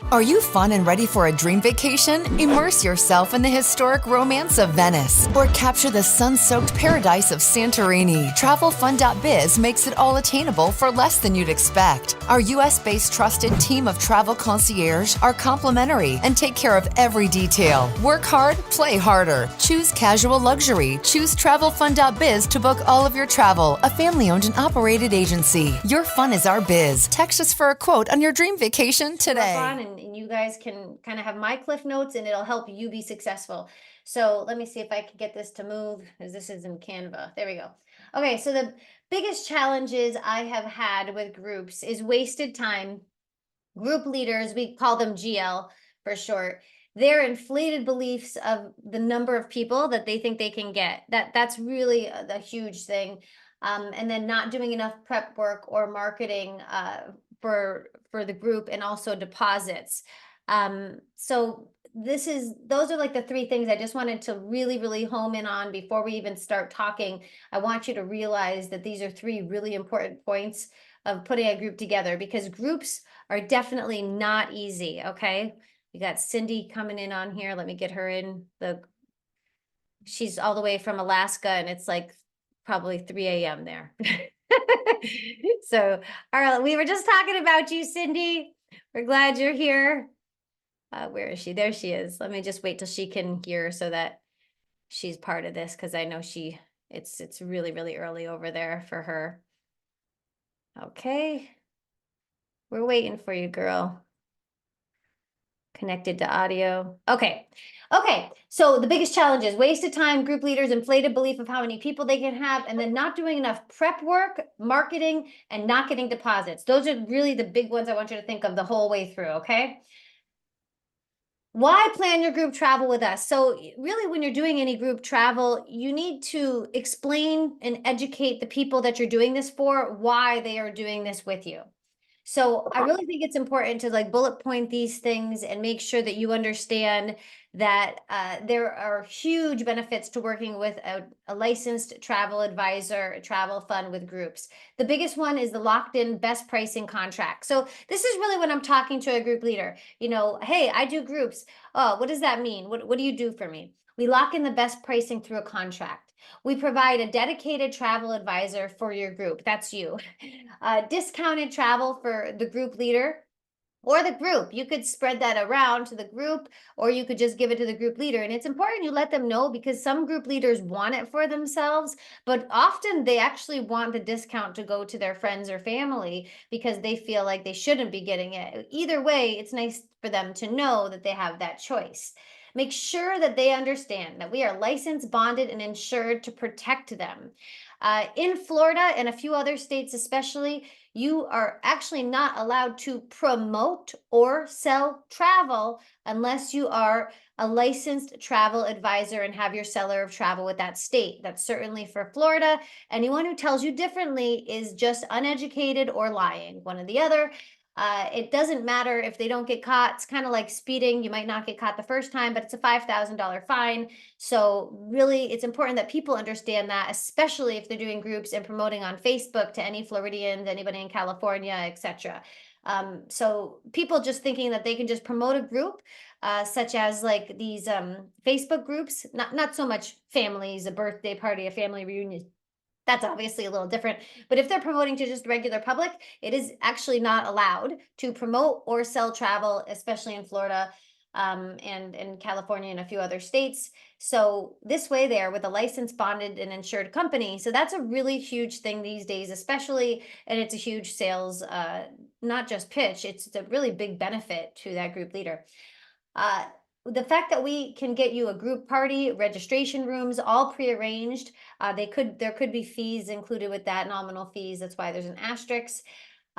Are you fun and ready for a dream vacation? Immerse yourself in the historic romance of Venice or capture the sun-soaked paradise of Santorini. TravelFun.Biz makes it all attainable for less than you'd expect. Our U.S.-based trusted team of travel concierge are complimentary and take care of every detail. Work hard, play harder. Choose casual luxury. Choose TravelFun.Biz to book all of your travel. A family-owned and operated agency. Your fun is our biz. Text us for a quote on your dream vacation today. And you guys can kind of have my cliff notes and it'll help you be successful. So let me see if I can get this to move, because this is in Canva. There we go. Okay, so the biggest challenges I have had with groups is wasted time. Group leaders, we call them GL for short, their inflated beliefs of the number of people that they think they can get. That's really a huge thing. And then not doing enough prep work or marketing for the group, and also deposits. So those are like the three things I just wanted to really home in on before we even start talking. I want you to realize that these are three really important points of putting a group together, because groups are definitely not easy. Okay, we got Cindy coming in on here. Let me get her in. She's all the way from Alaska, and it's like probably 3 a.m. there. So, all right, we were just talking about you, Cindy. We're glad you're here. Where is she? There she is. Let me just wait till she can hear so that she's part of this, because I know it's really early over there for her. Okay. We're waiting for you, girl. Connected to audio. Okay. So the biggest challenge is wasted time, group leaders, inflated belief of how many people they can have, and then not doing enough prep work, marketing, and not getting deposits. Those are really the big ones I want you to think of the whole way through, okay? Why plan your group travel with us? So really, when you're doing any group travel, you need to explain and educate the people that you're doing this for why they are doing this with you. So I really think it's important to like bullet point these things and make sure that you understand that there are huge benefits to working with a licensed travel advisor, travel fund with groups. The biggest one is the locked in best pricing contract. So this is really when I'm talking to a group leader, hey, I do groups. Oh, what does that mean? What do you do for me? We lock in the best pricing through a contract. We provide a dedicated travel advisor for your group. That's you. Discounted travel for the group leader or the group. You could spread that around to the group, or you could just give it to the group leader. And it's important you let them know, because some group leaders want it for themselves, but often they actually want the discount to go to their friends or family because they feel like they shouldn't be getting it. Either way, it's nice for them to know that they have that choice. Make sure that they understand that we are licensed, bonded, and insured to protect them. In Florida and a few other states, especially, you are actually not allowed to promote or sell travel unless you are a licensed travel advisor and have your seller of travel with that state. That's certainly for Florida. Anyone who tells you differently is just uneducated or lying, one or the other. It doesn't matter if they don't get caught. It's kind of like speeding. You might not get caught the first time, but it's a $5,000 fine. So really, it's important that people understand that, especially if they're doing groups and promoting on Facebook to any Floridians, anybody in California, etc. So people just thinking that they can just promote a group, such as like these Facebook groups, not so much families, a birthday party, a family reunion. That's obviously a little different. But if they're promoting to just regular public, it is actually not allowed to promote or sell travel, especially in Florida, and in California and a few other states. So this way they're with a licensed, bonded, and insured company. So that's a really huge thing these days, especially, and it's a huge sales, not just pitch, it's a really big benefit to that group leader. The fact that we can get you a group party, registration rooms, all prearranged. There could be fees included with that, nominal fees. That's why there's an asterisk.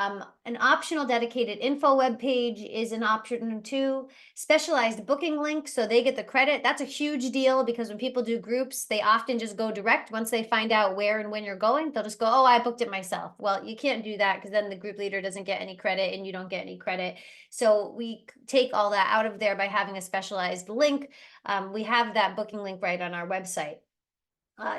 An optional dedicated info web page is an option too. Specialized booking link, so they get the credit. That's a huge deal, because when people do groups, they often just go direct. Once they find out where and when you're going, they'll just go, oh, I booked it myself. Well, you can't do that, because then the group leader doesn't get any credit and you don't get any credit. So we take all that out of there by having a specialized link. We have that booking link right on our website.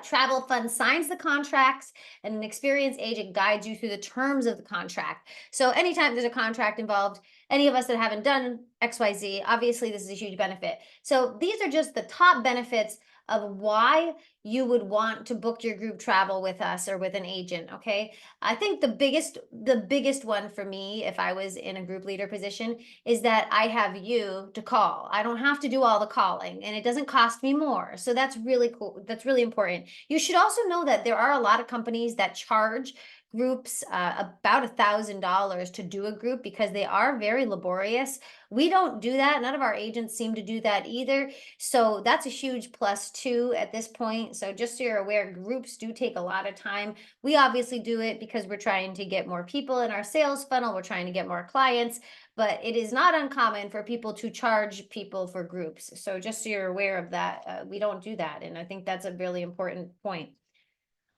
Travel Fund signs the contracts, and an experienced agent guides you through the terms of the contract. So anytime there's a contract involved, any of us that haven't done XYZ, obviously this is a huge benefit. So these are just the top benefits of why you would want to book your group travel with us or with an agent. Okay. I think the biggest one for me, if I was in a group leader position, is that I have you to call. I don't have to do all the calling and it doesn't cost me more. So that's really cool. That's really important. You should also know that there are a lot of companies that charge groups about $1,000 to do a group because they are very laborious. We don't do that. None of our agents seem to do that either. So that's a huge plus too at this point. So just so you're aware, groups do take a lot of time. We obviously do it because we're trying to get more people in our sales funnel. We're trying to get more clients, but it is not uncommon for people to charge people for groups. So just so you're aware of that, we don't do that. And I think that's a really important point.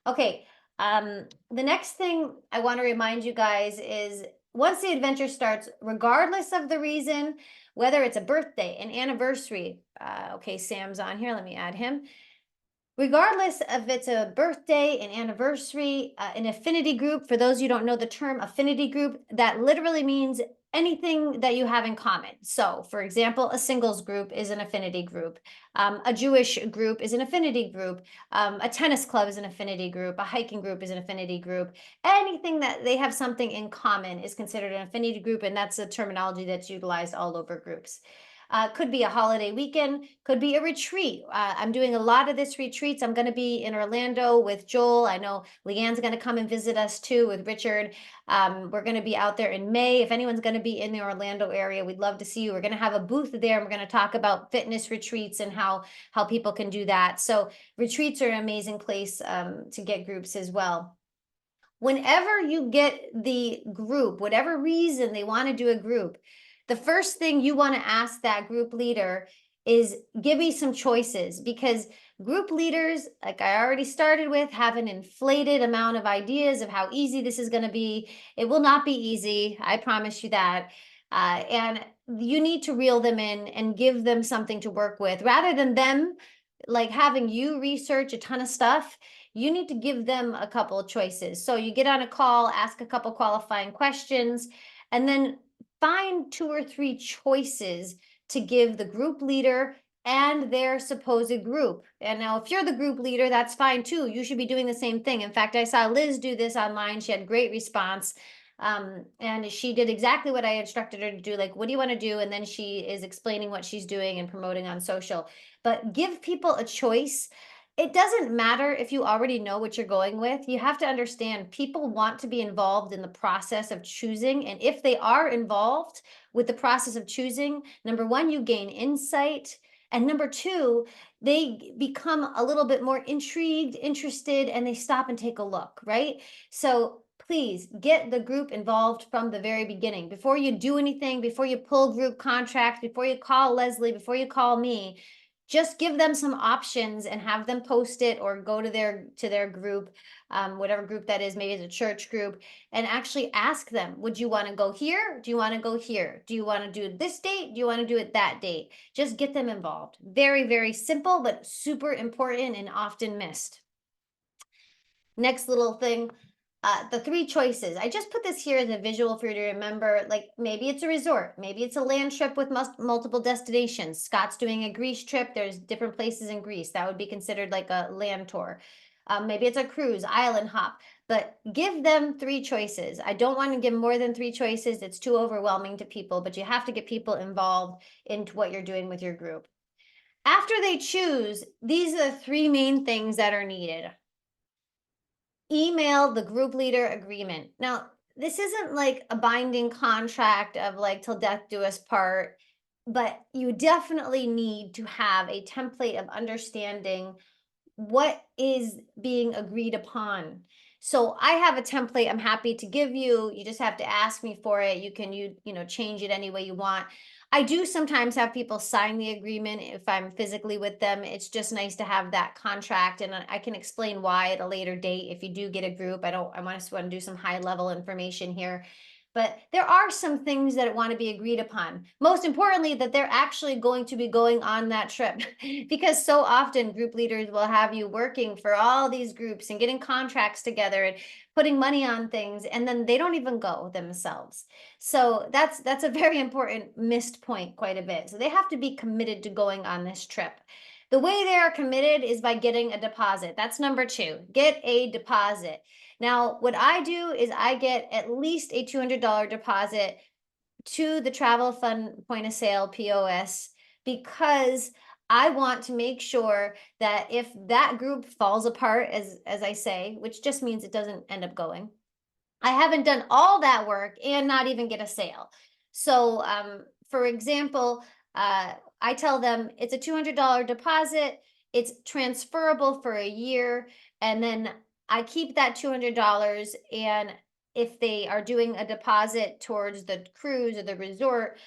Okay, the next thing I want to remind you guys is once the adventure starts, regardless of the reason, whether it's a birthday, an anniversary, okay, Sam's on here, let me add him. Regardless if it's a birthday, an anniversary, an affinity group, for those you don't know the term affinity group, that literally means anything that you have in common. So, for example, a singles group is an affinity group. A Jewish group is an affinity group. A tennis club is an affinity group. A hiking group is an affinity group. Anything that they have something in common is considered an affinity group, and that's a terminology that's utilized all over groups. Could be a holiday weekend, could be a retreat. I'm doing a lot of this retreats. I'm going to be in Orlando with Joel. I know Leanne's going to come and visit us too with Richard. We're going to be out there in May. If anyone's going to be in the Orlando area, we'd love to see you. We're going to have a booth there and we're going to talk about fitness retreats and how people can do that. So retreats are an amazing place to get groups as well. Whenever you get the group, whatever reason they want to do a group, the first thing you want to ask that group leader is give me some choices, because group leaders, like I already started with, have an inflated amount of ideas of how easy this is going to be. It will not be easy. I promise you that. And you need to reel them in and give them something to work with rather than them like having you research a ton of stuff. You need to give them a couple of choices. So you get on a call, ask a couple qualifying questions, and then find 2 or 3 choices to give the group leader and their supposed group. And now, if you're the group leader, that's fine too. You should be doing the same thing. In fact, I saw Liz do this online. She had great response. And she did exactly what I instructed her to do. Like, what do you want to do? And then she is explaining what she's doing and promoting on social. But give people a choice. It doesn't matter if you already know what you're going with. You have to understand people want to be involved in the process of choosing. And if they are involved with the process of choosing, number one, you gain insight. And number two, they become a little bit more intrigued, interested, and they stop and take a look, right? So please get the group involved from the very beginning. Before you do anything, before you pull group contracts, before you call Leslie, before you call me, just give them some options and have them post it or go to their group, whatever group that is, maybe it's a church group, and actually ask them, would you want to go here? Do you want to go here? Do you want to do this date? Do you want to do it that date? Just get them involved. Very, very simple, but super important and often missed. Next little thing, the 3 choices. I just put this here as a visual for you to remember. Like, maybe it's a resort, maybe it's a land trip with multiple destinations. Scott's doing a Greece trip. There's different places in Greece. That would be considered like a land tour. Maybe it's a cruise, island hop, but give them 3 choices. I don't want to give more than 3 choices. It's too overwhelming to people, but you have to get people involved into what you're doing with your group. After they choose, these are the 3 main things that are needed. Email the group leader agreement. Now, this isn't like a binding contract of like till death do us part, but you definitely need to have a template of understanding what is being agreed upon. So I have a template I'm happy to give you. You just have to ask me for it. You can change it any way you want. I do sometimes have people sign the agreement if I'm physically with them. It's just nice to have that contract, and I can explain why at a later date if you do get a group. I want to do some high level information here. But there are some things that want to be agreed upon. Most importantly, that they're actually going to be going on that trip. Because so often group leaders will have you working for all these groups and getting contracts together and putting money on things, and then they don't even go themselves. So that's a very important missed point quite a bit. So they have to be committed to going on this trip. The way they are committed is by getting a deposit. That's number two. Get a deposit. Now, what I do is I get at least a $200 deposit to the Travel Fund point of sale POS, because I want to make sure that if that group falls apart, as I say, which just means it doesn't end up going, I haven't done all that work and not even get a sale. So, for example, I tell them it's a $200 deposit, it's transferable for a year, and then I keep that $200. And if they are doing a deposit towards the cruise or the resort,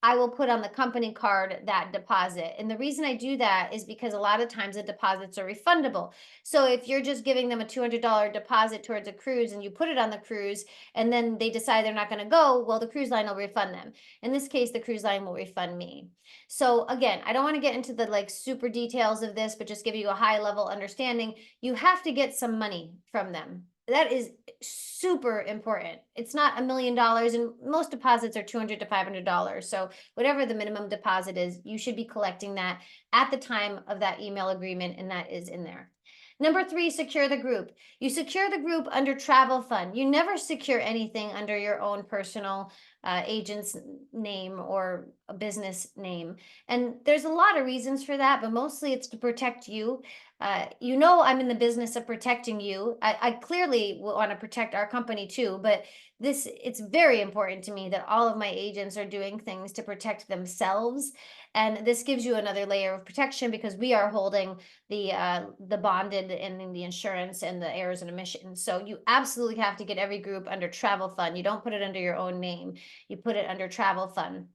I will put on the company card that deposit. And the reason I do that is because a lot of times the deposits are refundable. So if you're just giving them a $200 deposit towards a cruise and you put it on the cruise and then they decide they're not going to go, well, the cruise line will refund them. In this case, the cruise line will refund me. So again, I don't want to get into the like super details of this, but just give you a high level understanding. You have to get some money from them. That is super important. It's not $1 million, and most deposits are $200 to $500. So whatever the minimum deposit is, you should be collecting that at the time of that email agreement, and that is in there. Number three, secure the group. You secure the group under Travel Fund. You never secure anything under your own personal agent's name or a business name. And there's a lot of reasons for that, but mostly it's to protect you. I'm in the business of protecting you. I clearly want to protect our company too, but it's very important to me that all of my agents are doing things to protect themselves. And this gives you another layer of protection because we are holding the bonded and the insurance and the errors and omissions. So you absolutely have to get every group under Travel Fund. You don't put it under your own name. You put it under Travel Fund.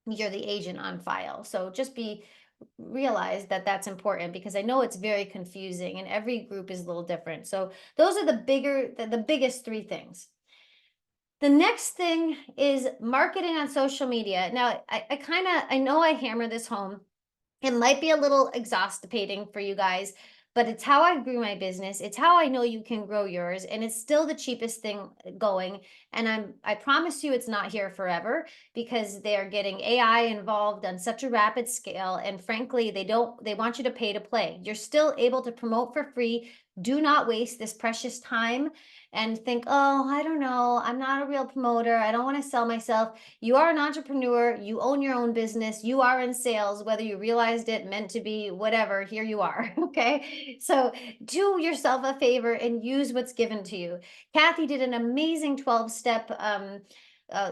You're the agent on file. So just realize that that's important, because I know it's very confusing and every group is a little different. So those are the biggest three things. The next thing is marketing on social media. Now, I know I hammer this home. It might be a little exhausting for you guys, but it's how I grew my business. It's how I know you can grow yours, and it's still the cheapest thing going. And I promise you it's not here forever, because they are getting AI involved on such a rapid scale. And frankly, they want you to pay to play. You're still able to promote for free. Do not waste this precious time and think, oh, I don't know, I'm not a real promoter, I don't want to sell myself. You are an entrepreneur, you own your own business, you are in sales, whether you realized it, meant to be, whatever, here you are. Okay. So do yourself a favor and use what's given to you. Kathy did an amazing 12-step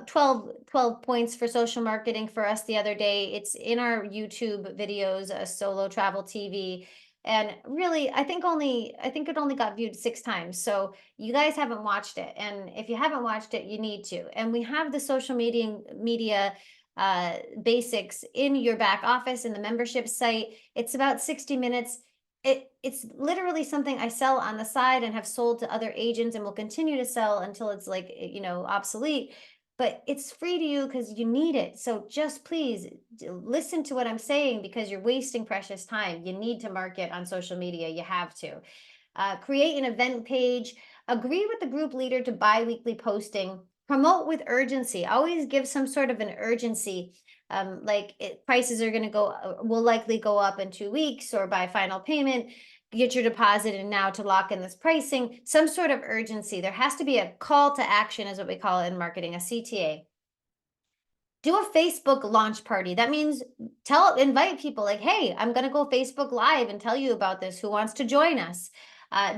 12 points for social marketing for us the other day. It's in our YouTube videos, Solo Travel TV. And really, I think it only got viewed 6 times. So you guys haven't watched it. And if you haven't watched it, you need to. And we have the social media basics in your back office in the membership site. It's about 60 minutes. It's literally something I sell on the side and have sold to other agents and will continue to sell until it's like, obsolete. But it's free to you because you need it. So just please listen to what I'm saying, because you're wasting precious time. You need to market on social media. You have to. Create an event page. Agree with the group leader to bi-weekly posting. Promote with urgency. Always give some sort of an urgency. Prices are going to will likely go up in 2 weeks, or by final payment, get your deposit and now to lock in this pricing. Some sort of urgency. There has to be a call to action, is what we call it in marketing, a CTA. Do a Facebook launch party. That means invite people like, hey, I'm going to go Facebook Live and tell you about this. Who wants to join us?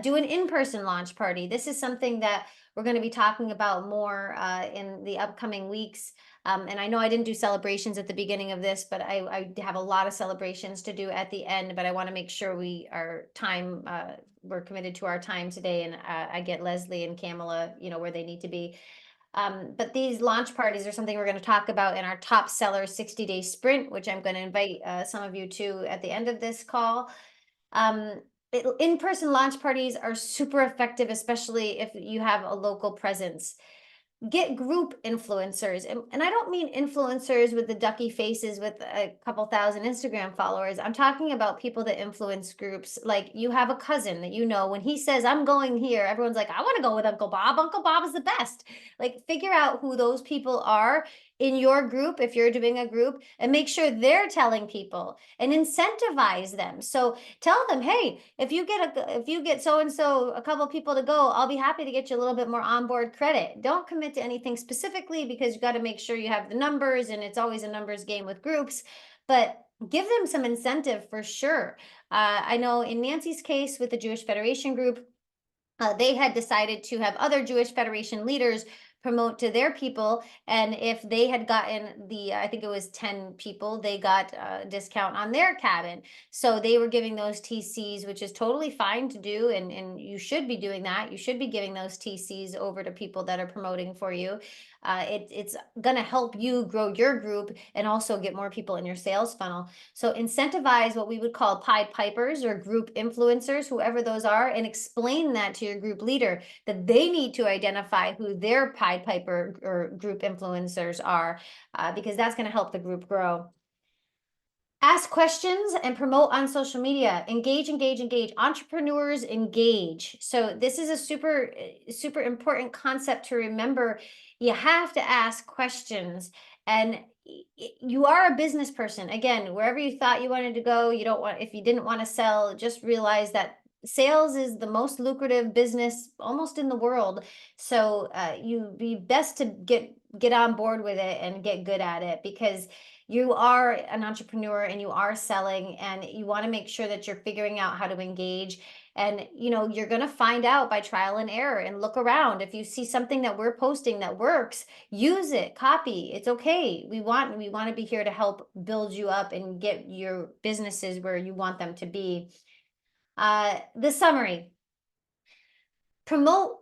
Do an in-person launch party. This is something that we're going to be talking about more in the upcoming weeks. And I know I didn't do celebrations at the beginning of this, but I have a lot of celebrations to do at the end. But I want to make sure we're committed to our time today, and I get Leslie and Kamala, where they need to be. But these launch parties are something we're going to talk about in our top seller 60-day sprint, which I'm going to invite some of you to at the end of this call. In-person launch parties are super effective, especially if you have a local presence. get group influencers. And I don't mean influencers with the ducky faces with a couple thousand Instagram followers. I'm talking about people that influence groups. Like you have a cousin that you know, when he says, I'm going here, everyone's like, I want to go with Uncle Bob. Uncle Bob is the best. Like figure out who those people are in your group if you're doing a group, and make sure they're telling people and incentivize them. So tell them, hey, if you get so and so a couple people to go, I'll be happy to get you a little bit more onboard credit. Don't commit to anything specifically, because you got to make sure you have the numbers, and it's always a numbers game with groups, but give them some incentive for sure. I know in Nancy's case with the Jewish Federation group, they had decided to have other Jewish Federation leaders promote to their people. And if they had gotten I think it was 10 people, they got a discount on their cabin. So they were giving those TCs, which is totally fine to do. And you should be doing that. You should be giving those TCs over to people that are promoting for you. It's going to help you grow your group and also get more people in your sales funnel. So incentivize what we would call Pied Pipers or group influencers, whoever those are, and explain that to your group leader, that they need to identify who their Pied Piper or group influencers are, because that's going to help the group grow. Ask questions and promote on social media. Engage, engage, engage. Entrepreneurs engage. So this is a super, super important concept to remember. You have to ask questions, and you are a business person. Again, wherever you thought you wanted to go, if you didn't want to sell, just realize that sales is the most lucrative business almost in the world. So you be best to get on board with it and get good at it, because you are an entrepreneur and you are selling, and you want to make sure that you're figuring out how to engage. And you're going to find out by trial and error, and look around. If you see something that we're posting that works, use it, copy. It's okay. We want to be here to help build you up and get your businesses where you want them to be. The summary: promote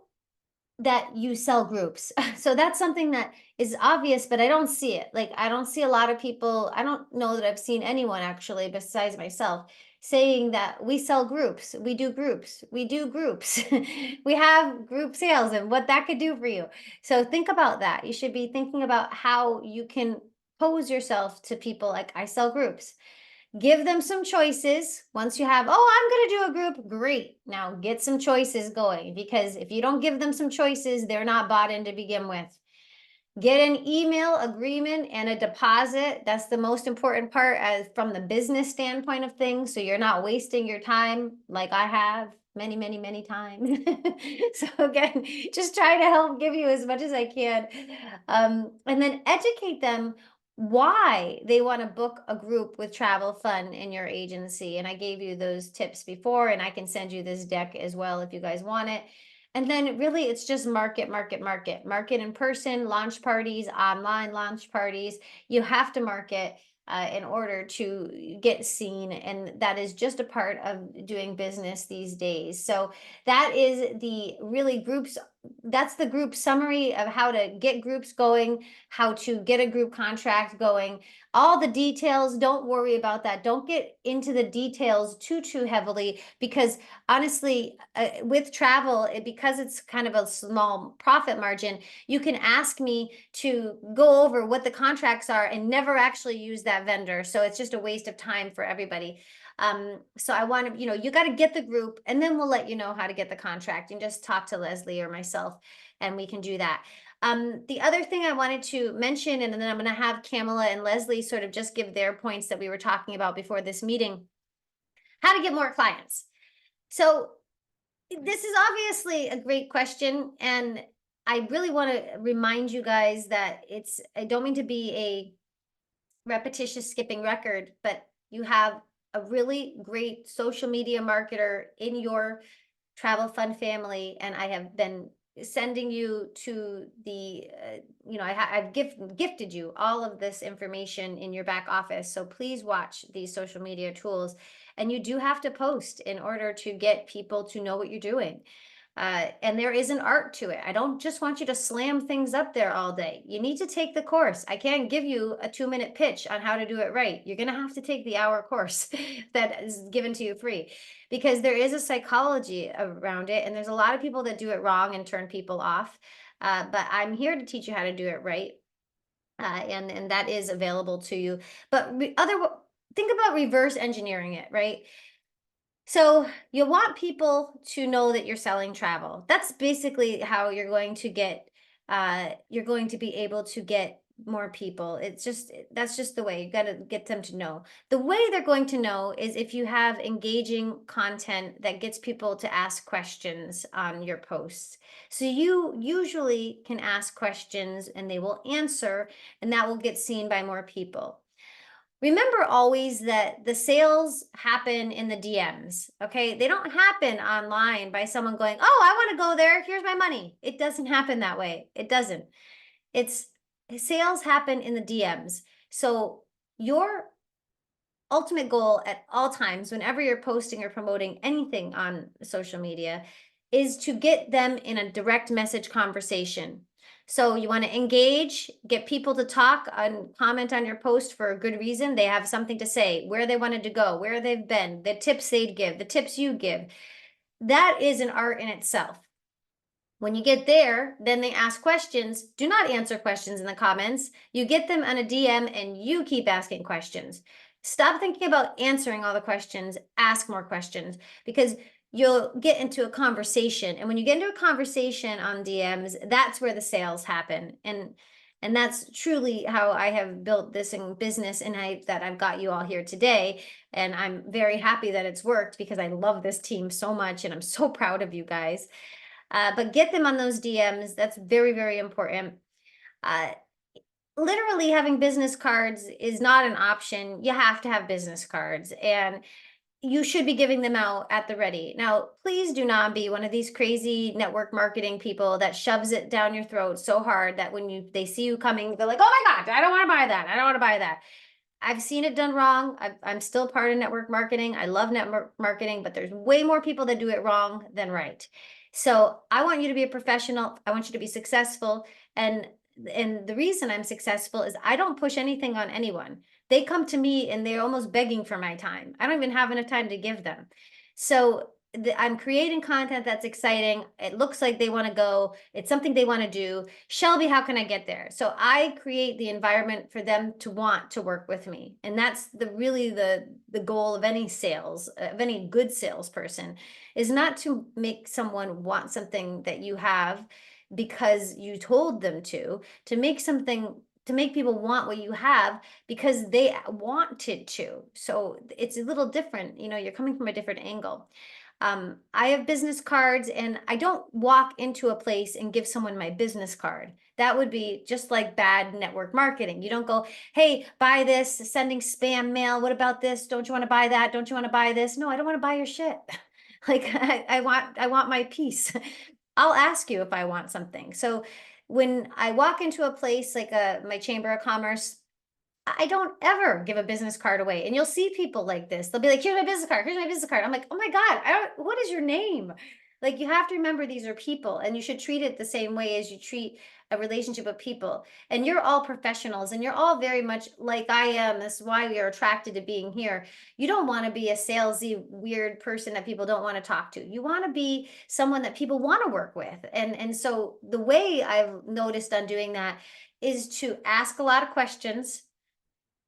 that you sell groups. So that's something that is obvious, but I don't see it. Like, I don't see a lot of people, I don't know that I've seen anyone actually besides myself saying that we sell groups, we do groups, we do groups. We have group sales and what that could do for you. So think about that. You should be thinking about how you can pose yourself to people like, I sell groups. Give them some choices. Once you have, oh, I'm going to do a group, great. Now get some choices going, because if you don't give them some choices, they're not bought in to begin with. Get an email agreement and a deposit. That's the most important part from the business standpoint of things. So you're not wasting your time like I have many, many, many times. So again, just try to help give you as much as I can. And then educate them why they want to book a group with Travel Fun in your agency. And I gave you those tips before, and I can send you this deck as well if you guys want it. And then really it's just market in person, launch parties, online launch parties. You have to market in order to get seen. And that is just a part of doing business these days. So that is the really groups. That's the group summary of how to get groups going, how to get a group contract going. All the details, don't worry about that. Don't get into the details too heavily, because honestly, with travel, because it's kind of a small profit margin, you can ask me to go over what the contracts are and never actually use that vendor. So it's just a waste of time for everybody. So I want to, you got to get the group, and then we'll let you know how to get the contract, and just talk to Leslie or myself, and we can do that. The other thing I wanted to mention, and then I'm going to have Kamala and Leslie sort of just give their points that we were talking about before this meeting: how to get more clients. So this is obviously a great question, and I really want to remind you guys that I don't mean to be a repetitious skipping record, but you have a really great social media marketer in your Travel Fun family, and I have been sending you to I've gifted you all of this information in your back office. So please watch these social media tools, and you do have to post in order to get people to know what you're doing. And there is an art to it. I don't just want you to slam things up there all day. You need to take the course. I can't give you a 2-minute pitch on how to do it right. You're going to have to take the hour course that is given to you free, because there is a psychology around it. And there's a lot of people that do it wrong and turn people off. But I'm here to teach you how to do it right. And that is available to you. But think about reverse engineering it, right? So you want people to know that you're selling travel. That's basically how you're going to be able to get more people. That's just the way you got to get them to know. The way they're going to know is if you have engaging content that gets people to ask questions on your posts. So you usually can ask questions and they will answer, and that will get seen by more people. Remember always that the sales happen in the DMs, okay? They don't happen online by someone going, "Oh, I want to go there. Here's my money." It doesn't happen that way. It doesn't. It's Sales happen in the DMs. So your ultimate goal at all times, whenever you're posting or promoting anything on social media, is to get them in a direct message conversation. So you want to engage, get people to talk and comment on your post for a good reason. They have something to say, where they wanted to go, where they've been, the tips they'd give, the tips you give. That is an art in itself. When you get there, then they ask questions. Do not answer questions in the comments. You get them on a DM and you keep asking questions. Stop thinking about answering all the questions. Ask more questions, because you'll get into a conversation. And when you get into a conversation on DMs, that's where the sales happen. And that's truly how I have built this in business, and that I've got you all here today. And I'm very happy that it's worked, because I love this team so much and I'm so proud of you guys. But get them on those DMs. That's very, very important. Uh, Literally having business cards is not an option. You have to have business cards, and you should be giving them out at the ready. Now, please do not be one of these crazy network marketing people that shoves it down your throat so hard that when they see you coming, they're like, "Oh my God, I don't want to buy that. I don't want to buy that." I've seen it done wrong. I'm still part of network marketing. I love network marketing, but there's way more people that do it wrong than right. So I want you to be a professional. I want you to be successful. And the reason I'm successful is I don't push anything on anyone. They come to me and they're almost begging for my time. I don't even have enough time to give them. So I'm creating content that's exciting. It looks like they want to go. It's something they want to do. Shelby, how can I get there? So I create the environment for them to want to work with me. And that's really the goal of any sales, of any good salesperson, is not to make someone want something that you have because you told them to make something, to make people want what you have because they wanted to. So it's a little different. You're coming from a different angle. I have business cards, and I don't walk into a place and give someone my business card. That would be just like bad network marketing. You don't go, "Hey, buy this," sending spam mail. "What about this? Don't you want to buy that? Don't you want to buy this?" No, I don't want to buy your shit. Like I want my piece. I'll ask you if I want something. So when I walk into a place like my chamber of commerce, I don't ever give a business card away. And you'll see people like this. They'll be like, "Here's my business card. Here's my business card." I'm like, "Oh my God, what is your name?" Like, you have to remember these are people, and you should treat it the same way as you treat a relationship with people. And you're all professionals, and you're all very much like I am. This is why we are attracted to being here. You don't want to be a salesy, weird person that people don't want to talk to. You want to be someone that people want to work with. And so the way I've noticed on doing that is to ask a lot of questions.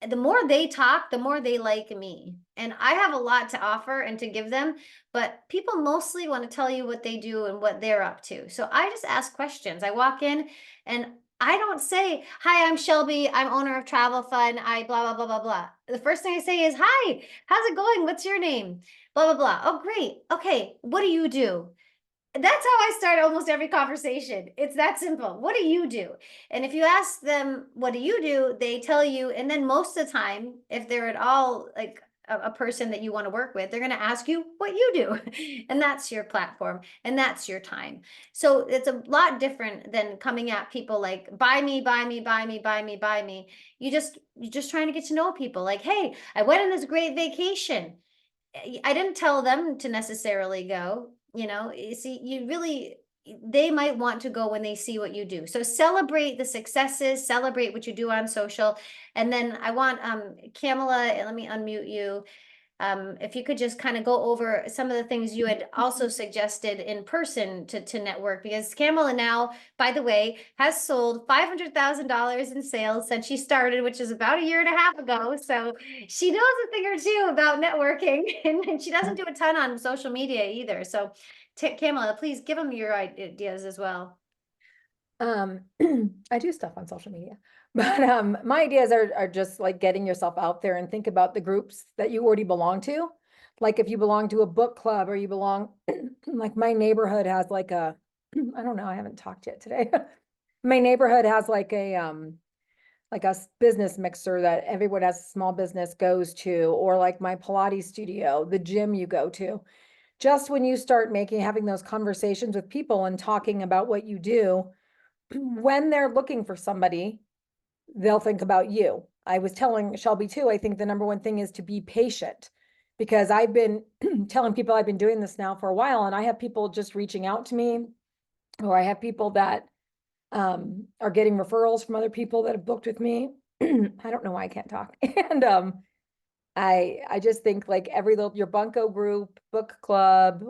The more they talk, the more they like me. And I have a lot to offer and to give them, but people mostly want to tell you what they do and what they're up to. So I just ask questions. I walk in and I don't say, "Hi, I'm Shelby. I'm owner of Travel Fun. I blah, blah, blah, blah, blah." The first thing I say is, "Hi, how's it going? What's your name?" Blah, blah, blah. "Oh, great. Okay. What do you do?" That's how I start almost every conversation. It's that simple. "What do you do?" And if you ask them, "What do you do?" they tell you. And then most of the time, if they're at all like a person that you want to work with, they're going to ask you what you do. And that's your platform and that's your time. So it's a lot different than coming at people like, "Buy me, buy me, buy me, buy me, buy me." You're just trying to get to know people. Like, "Hey, I went on this great vacation." I didn't tell them to necessarily go. You see, they might want to go when they see what you do. So celebrate the successes, celebrate what you do on social. And then I want Kamala, let me unmute you. If you could just kind of go over some of the things you had also suggested in person to network, because Camilla now, by the way, has sold $500,000 in sales since she started, which is about a year and a half ago. So she knows a thing or two about networking, and she doesn't do a ton on social media either. So Camilla, please give them your ideas as well. I do stuff on social media, but my ideas are just like getting yourself out there and think about the groups that you already belong to. Like if you belong to a book club or you belong, like my neighborhood has like a, I don't know, I haven't talked yet today. My neighborhood has like a business mixer that everyone has a small business goes to, or like my Pilates studio, the gym you go to. Just when you start having those conversations with people and talking about what you do, when they're looking for somebody, they'll think about you. I was telling Shelby too, I think the number one thing is to be patient, because I've been telling people I've been doing this now for a while, and I have people just reaching out to me, or I have people that are getting referrals from other people that have booked with me. I don't know why I can't talk. And I just think like every little, your bunco group, book club,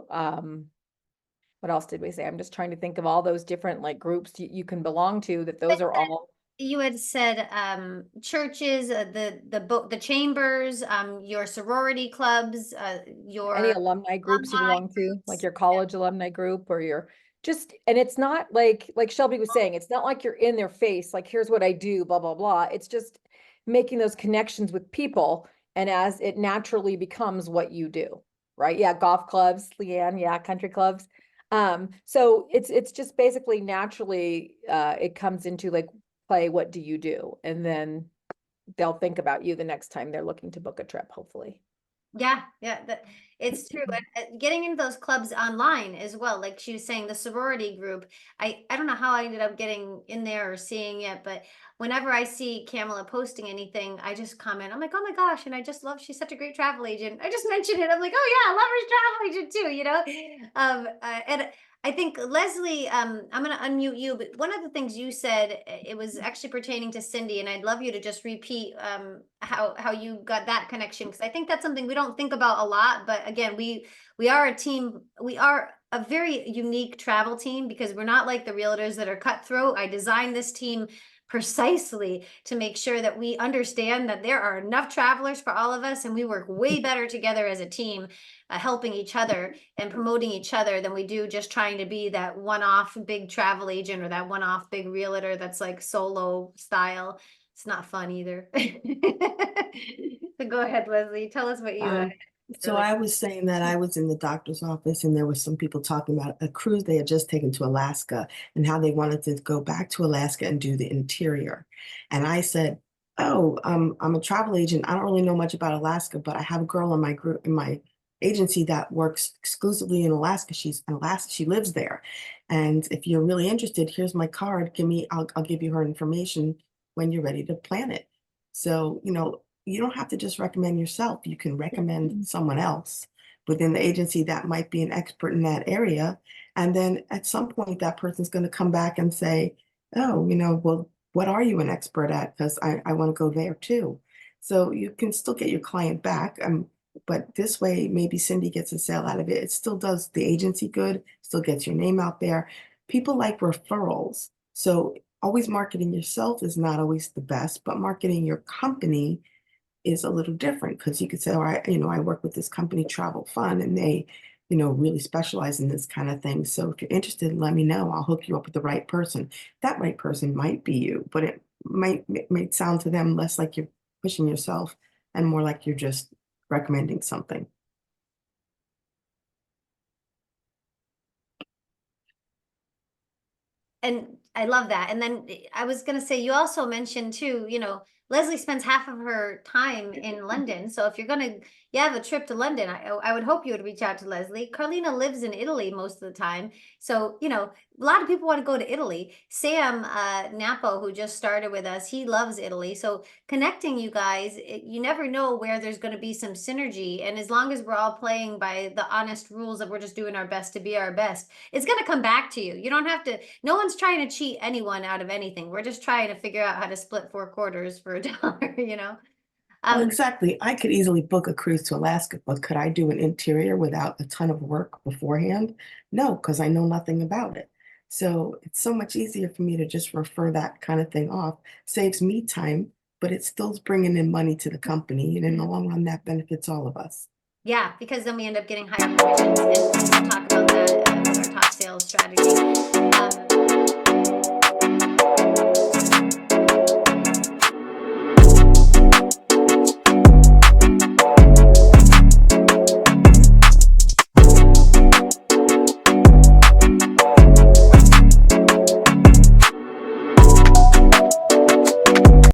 what else did we say? I'm just trying to think of all those different like groups you can belong to, that those are all. You had said churches, the chambers, your sorority clubs, your Any alumni groups you alumni belong to, like groups. your college alumni group or your just, and it's not like Shelby was saying, it's not like you're in their face, like, here's what I do, blah, blah, blah. It's just making those connections with people. And as it naturally becomes what you do, right? Yeah, golf clubs, Leanne, yeah, country clubs. So it's just basically naturally, it comes into like play, what do you do? And then they'll think about you the next time they're looking to book a trip, hopefully. Yeah, it's true. And getting into those clubs online as well, like she was saying, the sorority group. I don't know how I ended up getting in there or seeing it, but whenever I see Camilla posting anything, I just comment. I'm like, oh my gosh, and I just love. She's such a great travel agent. I just mentioned it. I'm like, oh yeah, I love her travel agent too. And I think Leslie, I'm going to unmute you, but one of the things you said, it was actually pertaining to Cindy, and I'd love you to just repeat how you got that connection, because I think that's something we don't think about a lot. But again, we are a team. We are a very unique travel team, because we're not like the realtors that are cutthroat. I designed this team precisely to make sure that we understand that there are enough travelers for all of us, and we work way better together as a team, helping each other and promoting each other, than we do just trying to be that one-off big travel agent or that one-off big realtor that's like solo style. It's not fun either. So go ahead, Leslie. Tell us what you. So I was saying that I was in the doctor's office and there was some people talking about a cruise they had just taken to Alaska and how they wanted to go back to Alaska and do the interior. And I said, oh, I'm a travel agent. I don't really know much about Alaska, but I have a girl in my group, in my agency, that works exclusively in Alaska. She's in Alaska. She lives there. And if you're really interested, here's my card. I'll give you her information when you're ready to plan it. So, you don't have to just recommend yourself. You can recommend someone else within the agency that might be an expert in that area. And then at some point, that person's going to come back and say, oh, well, what are you an expert at? Because I want to go there too. So you can still get your client back. But this way, maybe Cindy gets a sale out of it. It still does the agency good, still gets your name out there. People like referrals. So always marketing yourself is not always the best, but marketing your company is a little different, because you could say, all right, I work with this company, Travel Fun, and they, really specialize in this kind of thing. So if you're interested, let me know. I'll hook you up with the right person. That right person might be you, but it might sound to them less like you're pushing yourself and more like you're just recommending something. And I love that. And then I was going to say, you also mentioned too, Leslie spends half of her time in London. So if you're going to, you have a trip to London, I would hope you would reach out to Leslie. Carlina lives in Italy most of the time. So, a lot of people want to go to Italy. Sam Napo, who just started with us, he loves Italy. So connecting you guys, you never know where there's going to be some synergy. And as long as we're all playing by the honest rules that we're just doing our best to be our best, it's going to come back to you. You don't have to, no one's trying to cheat anyone out of anything. We're just trying to figure out how to split 4 quarters for $1, Well, exactly. I could easily book a cruise to Alaska, but could I do an interior without a ton of work beforehand? No, because I know nothing about it. So it's so much easier for me to just refer that kind of thing off. Saves me time, but it's still bringing in money to the company. And in the long run, that benefits all of us. Yeah, because then we end up getting higher commissions, and we'll talk about that with our top sales strategy.